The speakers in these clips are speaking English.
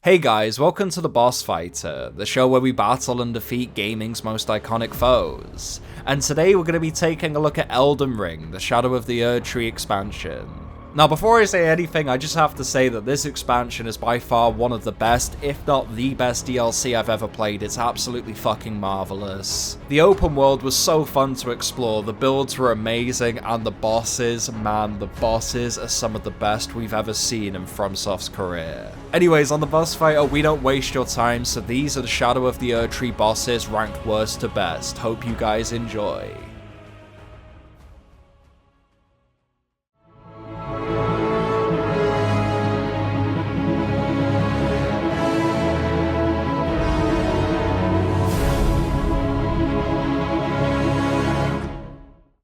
Hey guys, welcome to The Boss Fighter, the show where we battle and defeat gaming's most iconic foes. And today we're going to be taking a look at Elden Ring, the Shadow of the Erdtree expansion. Now before I say anything, I just have to say that this expansion is by far one of the best, if not the best DLC I've ever played. It's absolutely fucking marvelous. The open world was so fun to explore, the builds were amazing, and the bosses, man, the bosses are some of the best we've ever seen in FromSoft's career. Anyways, on The Boss Fighter, we don't waste your time, so these are the Shadow of the Erdtree bosses ranked worst to best. Hope you guys enjoy.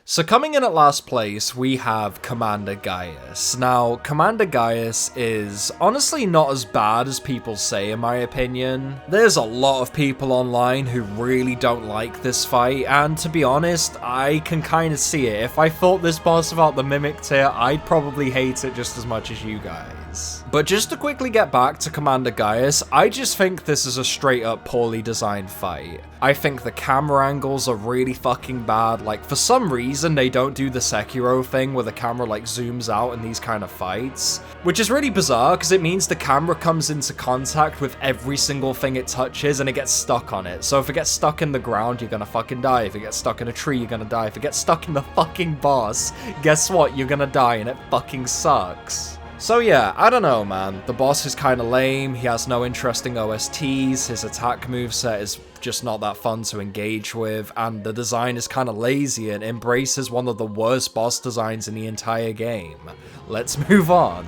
So coming in at last place, we have Commander Gaius. Now, Commander Gaius is honestly not as bad as people say, in my opinion. There's a lot of people online who really don't like this fight, and to be honest, I can kind of see it. If I thought this boss about the Mimic tier, I'd probably hate it just as much as you guys. But just to quickly get back to Commander Gaius, I just think this is a straight up poorly designed fight. I think the camera angles are really fucking bad. Like, for some reason, they don't do the Sekiro thing where the camera like zooms out in these kind of fights, which is really bizarre because it means the camera comes into contact with every single thing it touches and it gets stuck on it. So if it gets stuck in the ground, you're gonna fucking die. If it gets stuck in a tree, you're gonna die. If it gets stuck in the fucking boss, guess what? You're gonna die, and it fucking sucks. So yeah, I don't know, man. The boss is kind of lame, he has no interesting OSTs, his attack moveset is just not that fun to engage with, and the design is kind of lazy and embraces one of the worst boss designs in the entire game. Let's move on.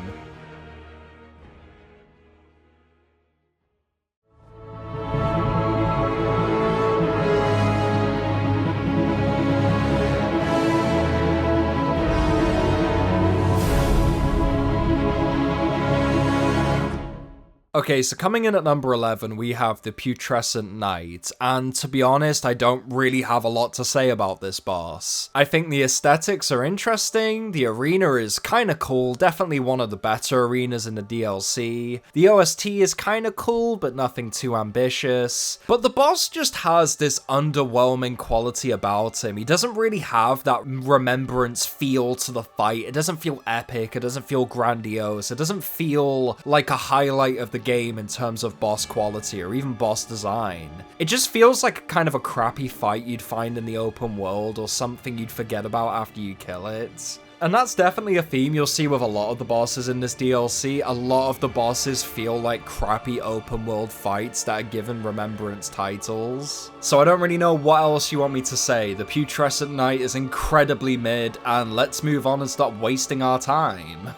Okay, so coming in at number 11, we have the Putrescent Knight, and to be honest, I don't really have a lot to say about this boss. I think the aesthetics are interesting, the arena is kinda cool, definitely one of the better arenas in the DLC. The OST is kinda cool, but nothing too ambitious. But the boss just has this underwhelming quality about him. He doesn't really have that remembrance feel to the fight. It doesn't feel epic, it doesn't feel grandiose, it doesn't feel like a highlight of the game in terms of boss quality or even boss design. It just feels like kind of a crappy fight you'd find in the open world or something you'd forget about after you kill it. And that's definitely a theme you'll see with a lot of the bosses in this DLC. A lot of the bosses feel like crappy open world fights that are given remembrance titles. So I don't really know what else you want me to say. The Putrescent Knight is incredibly mid, and let's move on and stop wasting our time.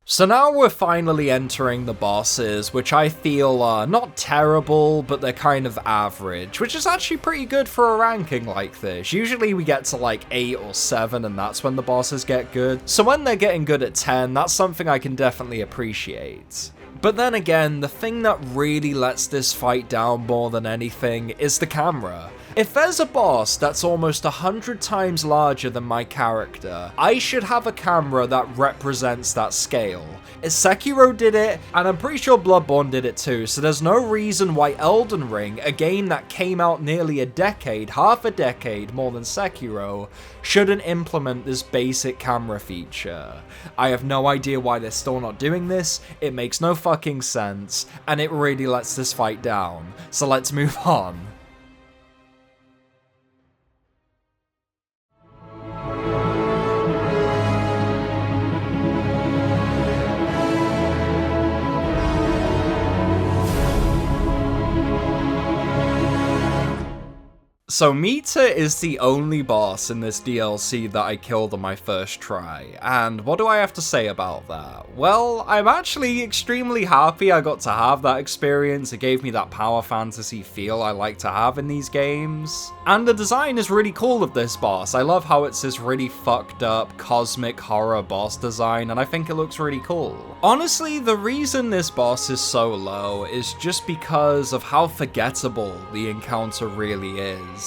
So now we're finally entering the bosses, which I feel are not terrible, but they're kind of average, which is actually pretty good for a ranking like this. Usually we get to like 8 or 7 and that's when the bosses get good. So when they're getting good at 10, that's something I can definitely appreciate. But then again, the thing that really lets this fight down more than anything is the camera. If there's a boss that's almost 100 times larger than my character, I should have a camera that represents that scale. Sekiro did it, and I'm pretty sure Bloodborne did it too, so there's no reason why Elden Ring, a game that came out nearly a decade, half a decade more than Sekiro, shouldn't implement this basic camera feature. I have no idea why they're still not doing this, it makes no fucking sense, and it really lets this fight down. So let's move on. So Mita is the only boss in this DLC that I killed on my first try, and what do I have to say about that? Well, I'm actually extremely happy I got to have that experience. It gave me that power fantasy feel I like to have in these games. And the design is really cool of this boss. I love how it's this really fucked up cosmic horror boss design, and I think it looks really cool. Honestly, the reason this boss is so low is just because of how forgettable the encounter really is.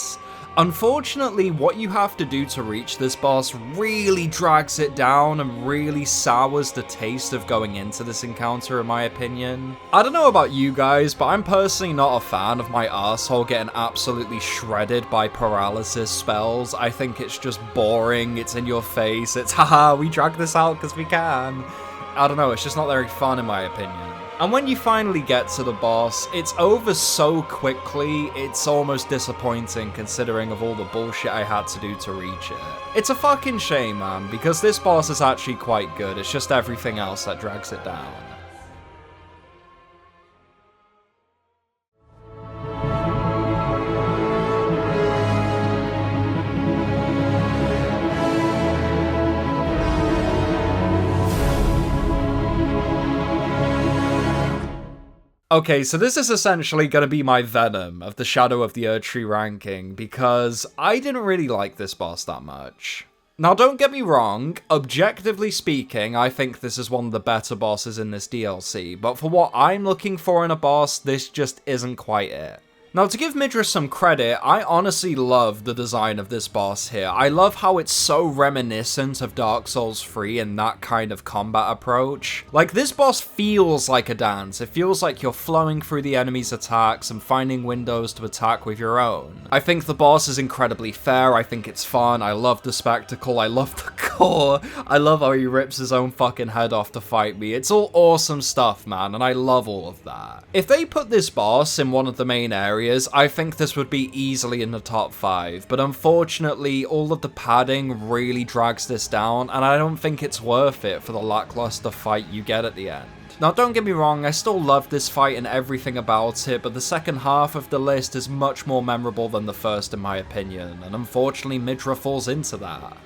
Unfortunately, what you have to do to reach this boss really drags it down and really sours the taste of going into this encounter, in my opinion. I don't know about you guys, but I'm personally not a fan of my arsehole getting absolutely shredded by paralysis spells. I think it's just boring, it's in your face, it's haha, we drag this out because we can. I don't know, it's just not very fun in my opinion. And when you finally get to the boss, it's over so quickly, it's almost disappointing considering of all the bullshit I had to do to reach it. It's a fucking shame, man, because this boss is actually quite good, it's just everything else that drags it down. Okay, so this is essentially going to be my venom of the Shadow of the Erdtree ranking, because I didn't really like this boss that much. Now, don't get me wrong, objectively speaking, I think this is one of the better bosses in this DLC, but for what I'm looking for in a boss, this just isn't quite it. Now, to give Midra some credit, I honestly love the design of this boss here. I love how it's so reminiscent of Dark Souls 3 and that kind of combat approach. Like, this boss feels like a dance. It feels like you're flowing through the enemy's attacks and finding windows to attack with your own. I think the boss is incredibly fair. I think it's fun. I love the spectacle. I love the gore. I love how he rips his own fucking head off to fight me. It's all awesome stuff, man, and I love all of that. If they put this boss in one of the main areas, I think this would be easily in the top 5, but unfortunately all of the padding really drags this down, and I don't think it's worth it for the lackluster fight you get at the end. Now, don't get me wrong, I still love this fight and everything about it, but the second half of the list is much more memorable than the first in my opinion, and unfortunately Midra falls into that.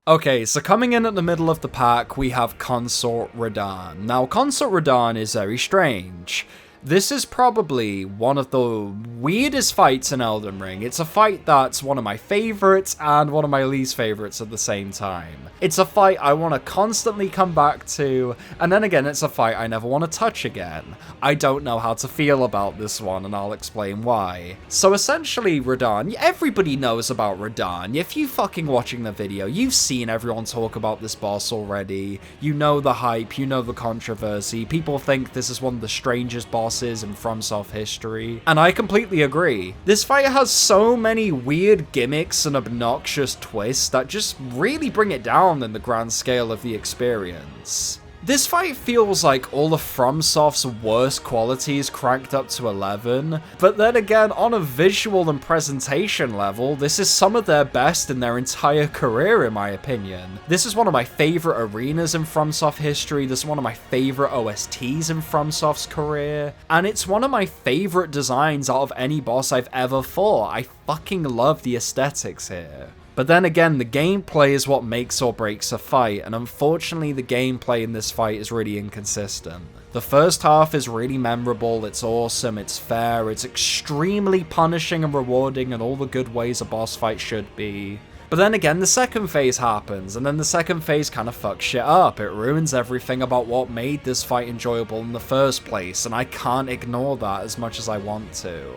Okay, so coming in at the middle of the pack, we have Consort Radahn. Now, Consort Radahn is very strange. This is probably one of the weirdest fights in Elden Ring. It's a fight that's one of my favorites and one of my least favorites at the same time. It's a fight I want to constantly come back to, and then again, it's a fight I never want to touch again. I don't know how to feel about this one, and I'll explain why. So essentially, Radahn, everybody knows about Radahn. If you fucking watching the video, you've seen everyone talk about this boss already. You know the hype, you know the controversy. People think this is one of the strangest bosses in FromSoft history, and I completely agree. This fight has so many weird gimmicks and obnoxious twists that just really bring it down in the grand scale of the experience. This fight feels like all of FromSoft's worst qualities cranked up to 11, but then again, on a visual and presentation level, this is some of their best in their entire career, in my opinion. This is one of my favorite arenas in FromSoft history, this is one of my favorite OSTs in FromSoft's career, and it's one of my favorite designs out of any boss I've ever fought. I fucking love the aesthetics here. But then again, the gameplay is what makes or breaks a fight, and unfortunately the gameplay in this fight is really inconsistent. The first half is really memorable, it's awesome, it's fair, it's extremely punishing and rewarding in all the good ways a boss fight should be. But then again, the second phase happens, and then the second phase kind of fucks shit up. It ruins everything about what made this fight enjoyable in the first place, and I can't ignore that as much as I want to.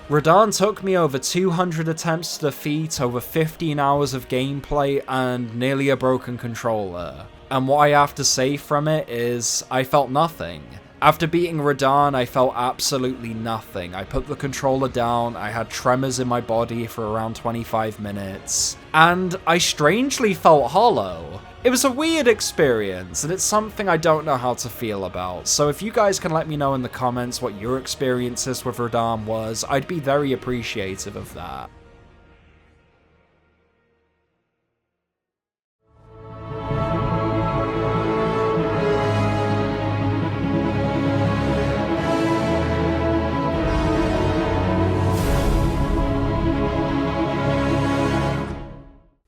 Radahn took me over 200 attempts to defeat, over 15 hours of gameplay, and nearly a broken controller. And what I have to say from it is, I felt nothing. After beating Radahn, I felt absolutely nothing. I put the controller down, I had tremors in my body for around 25 minutes, and I strangely felt hollow. It was a weird experience, and it's something I don't know how to feel about, so if you guys can let me know in the comments what your experiences with Radahn was, I'd be very appreciative of that.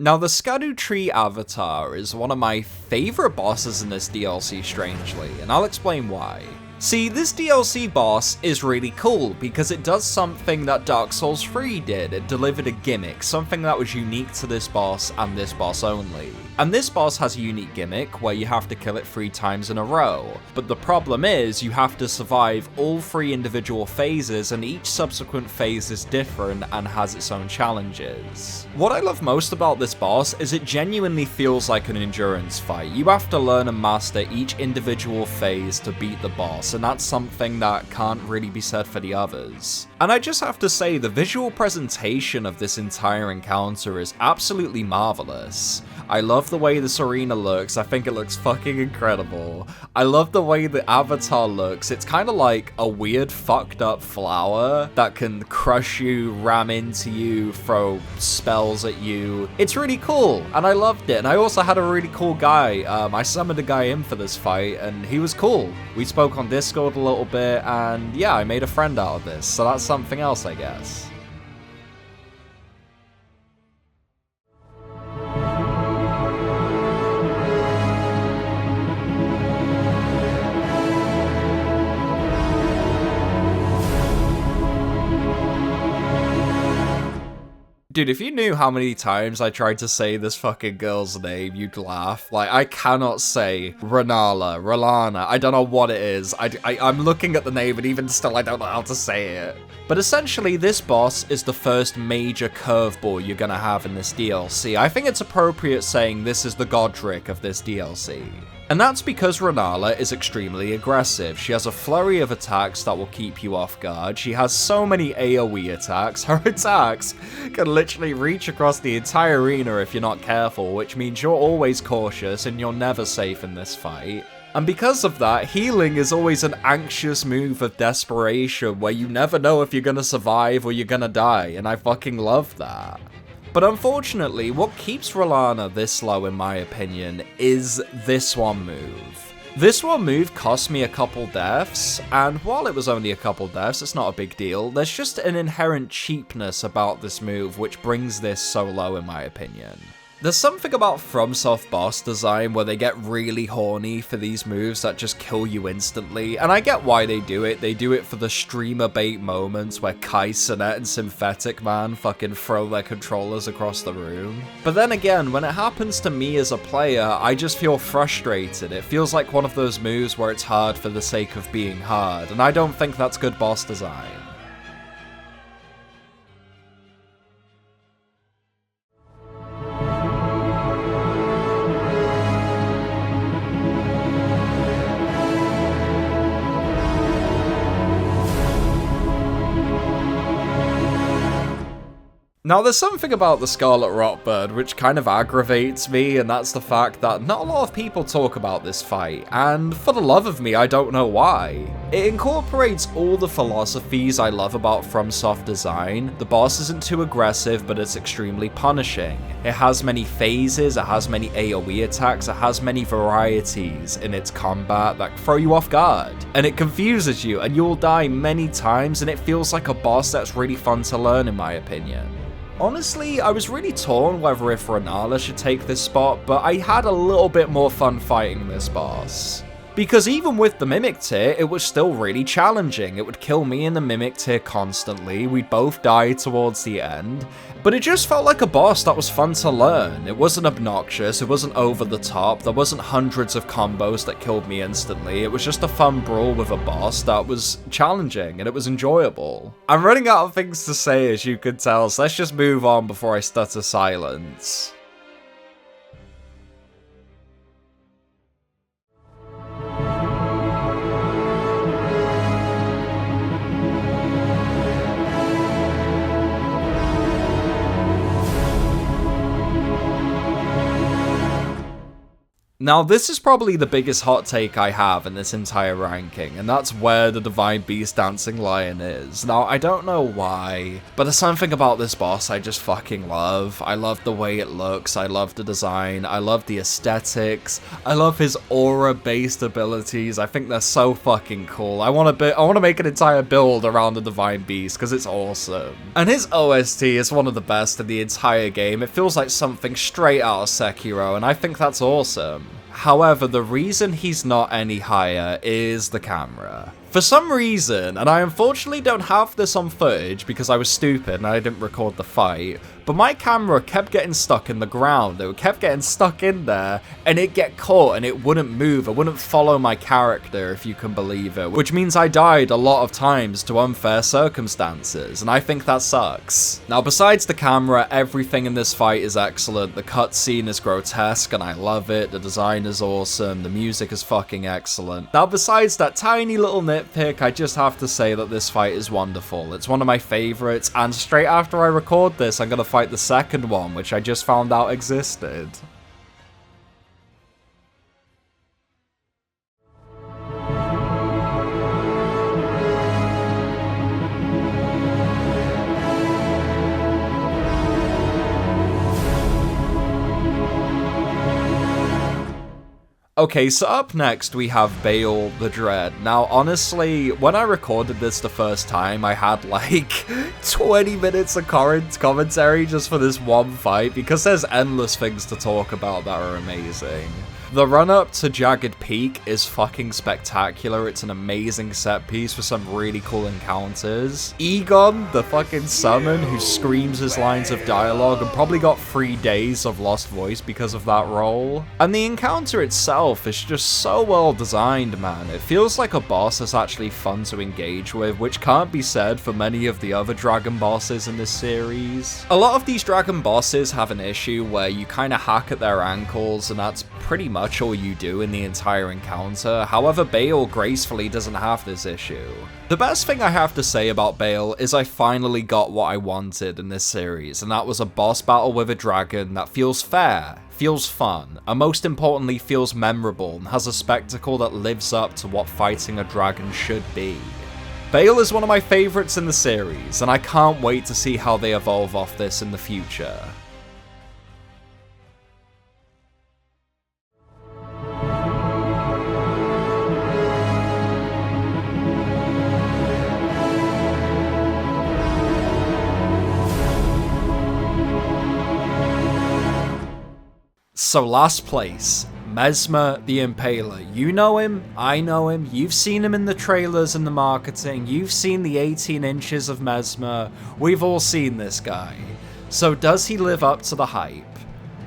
Now, the Erdtree avatar is one of my favourite bosses in this DLC, strangely, and I'll explain why. See, this DLC boss is really cool because it does something that Dark Souls 3 did. It delivered a gimmick, something that was unique to this boss and this boss only. And this boss has a unique gimmick where you have to kill it 3 times in a row. But the problem is you have to survive all 3 individual phases, and each subsequent phase is different and has its own challenges. What I love most about this boss is it genuinely feels like an endurance fight. You have to learn and master each individual phase to beat the boss, and that's something that can't really be said for the others. And I just have to say, the visual presentation of this entire encounter is absolutely marvelous. I love the way this arena looks. I think it looks fucking incredible. I love the way the avatar looks. It's kind of like a weird fucked up flower that can crush you, ram into you, throw spells at you. It's really cool, and I loved it. And I also had a really cool guy. I summoned a guy in for this fight, and he was cool. We spoke on Discord a little bit, and yeah, I made a friend out of this, so that's something else, I guess. Dude, if you knew how many times I tried to say this fucking girl's name, you'd laugh. Like, I cannot say Ralana. I don't know what it is. I'm looking at the name, and even still, I don't know how to say it. But essentially, this boss is the first major curveball you're gonna have in this DLC. I think it's appropriate saying this is the Godric of this DLC. And that's because Rennala is extremely aggressive. She has a flurry of attacks that will keep you off guard. She has so many AoE attacks. Her attacks can literally reach across the entire arena if you're not careful, which means you're always cautious and you're never safe in this fight. And because of that, healing is always an anxious move of desperation where you never know if you're gonna survive or you're gonna die, and I fucking love that. But unfortunately, what keeps Ralana this low in my opinion is this one move. This one move cost me a couple deaths, and while it was only a couple deaths, it's not a big deal. There's just an inherent cheapness about this move which brings this so low in my opinion. There's something about FromSoft boss design where they get really horny for these moves that just kill you instantly, and I get why they do it. They do it for the streamer bait moments where Kai Cenat and Synthetic Man fucking throw their controllers across the room. But then again, when it happens to me as a player, I just feel frustrated. It feels like one of those moves where it's hard for the sake of being hard, and I don't think that's good boss design. Now, there's something about the Scarlet Rotbird which kind of aggravates me, and that's the fact that not a lot of people talk about this fight, and for the love of me, I don't know why. It incorporates all the philosophies I love about FromSoft design. The boss isn't too aggressive, but it's extremely punishing. It has many phases, it has many AoE attacks, it has many varieties in its combat that throw you off guard. And it confuses you, and you'll die many times, and it feels like a boss that's really fun to learn in my opinion. Honestly, I was really torn whether if Rennala should take this spot, but I had a little bit more fun fighting this boss. Because even with the Mimic tier, it was still really challenging. It would kill me in the Mimic tier constantly, we'd both die towards the end, but it just felt like a boss that was fun to learn. It wasn't obnoxious, it wasn't over the top, there wasn't hundreds of combos that killed me instantly, it was just a fun brawl with a boss that was challenging and it was enjoyable. I'm running out of things to say as you could tell, so let's just move on before I stutter silence. Now, this is probably the biggest hot take I have in this entire ranking, and that's where the Divine Beast Dancing Lion is. Now, I don't know why, but there's something about this boss I just fucking love. I love the way it looks, I love the design, I love the aesthetics, I love his aura-based abilities. I think they're so fucking cool. I want to make an entire build around the Divine Beast, because it's awesome. And his OST is one of the best in the entire game. It feels like something straight out of Sekiro, and I think that's awesome. However, the reason he's not any higher is the camera. For some reason, and I unfortunately don't have this on footage because I was stupid and I didn't record the fight, but my camera kept getting stuck in the ground. It kept getting stuck in there, and it'd get caught and it wouldn't move. It wouldn't follow my character, if you can believe it, which means I died a lot of times to unfair circumstances, and I think that sucks. Now, besides the camera, everything in this fight is excellent. The cutscene is grotesque and I love it. The design is awesome. The music is fucking excellent. Now, besides that tiny little nitpick, I just have to say that this fight is wonderful. It's one of my favorites, and straight after I record this, I'm gonna fight the second one, which I just found out existed. Okay, so up next we have Baal the Dread. Now, honestly, when I recorded this the first time, I had like 20 minutes of commentary just for this one fight, because there's endless things to talk about that are amazing. The run-up to Jagged Peak is fucking spectacular. It's an amazing set piece with some really cool encounters. Egon, the fucking summon who screams his lines of dialogue and probably got 3 days of lost voice because of that role. And the encounter itself is just so well designed, man. It feels like a boss that's actually fun to engage with, which can't be said for many of the other dragon bosses in this series. A lot of these dragon bosses have an issue where you kind of hack at their ankles, and that's pretty much all you do in the entire encounter. However, Baal gracefully doesn't have this issue. The best thing I have to say about Baal is I finally got what I wanted in this series, and that was a boss battle with a dragon that feels fair, feels fun, and most importantly feels memorable and has a spectacle that lives up to what fighting a dragon should be. Baal is one of my favorites in the series, and I can't wait to see how they evolve off this in the future. So last place, Mesmer the Impaler. You know him, I know him, you've seen him in the trailers and the marketing, you've seen the 18 inches of Mesmer, we've all seen this guy. So does he live up to the hype?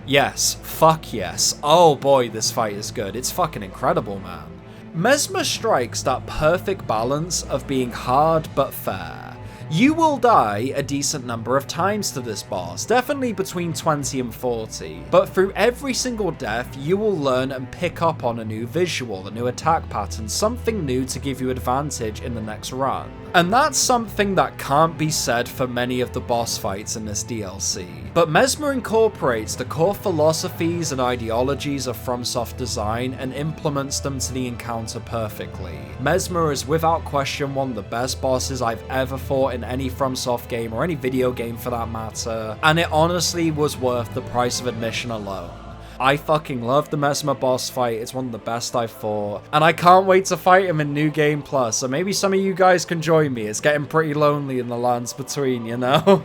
Yes, fuck yes. Oh boy, this fight is good. It's fucking incredible, man. Mesmer strikes that perfect balance of being hard but fair. You will die a decent number of times to this boss, definitely between 20 and 40, but through every single death you will learn and pick up on a new visual, a new attack pattern, something new to give you advantage in the next run. And that's something that can't be said for many of the boss fights in this DLC. But Mesmer incorporates the core philosophies and ideologies of FromSoft design and implements them to the encounter perfectly. Mesmer is without question one of the best bosses I've ever fought in any FromSoft game, or any video game for that matter, and it honestly was worth the price of admission alone. I fucking love the Mesmer boss fight, it's one of the best I've fought, and I can't wait to fight him in New Game Plus, so maybe some of you guys can join me. It's getting pretty lonely in the lands between, you know?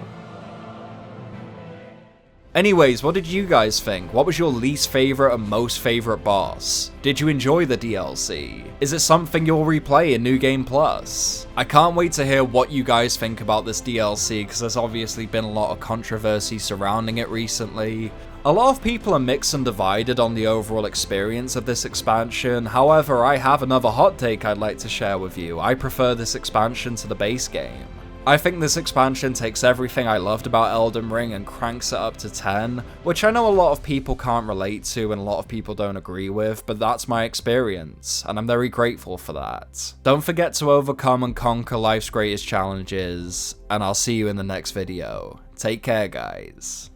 Anyways, what did you guys think? What was your least favorite and most favorite boss? Did you enjoy the DLC? Is it something you'll replay in New Game Plus? I can't wait to hear what you guys think about this DLC, because there's obviously been a lot of controversy surrounding it recently. A lot of people are mixed and divided on the overall experience of this expansion. However, I have another hot take I'd like to share with you. I prefer this expansion to the base game. I think this expansion takes everything I loved about Elden Ring and cranks it up to 10, which I know a lot of people can't relate to and a lot of people don't agree with, but that's my experience, and I'm very grateful for that. Don't forget to overcome and conquer life's greatest challenges, and I'll see you in the next video. Take care, guys.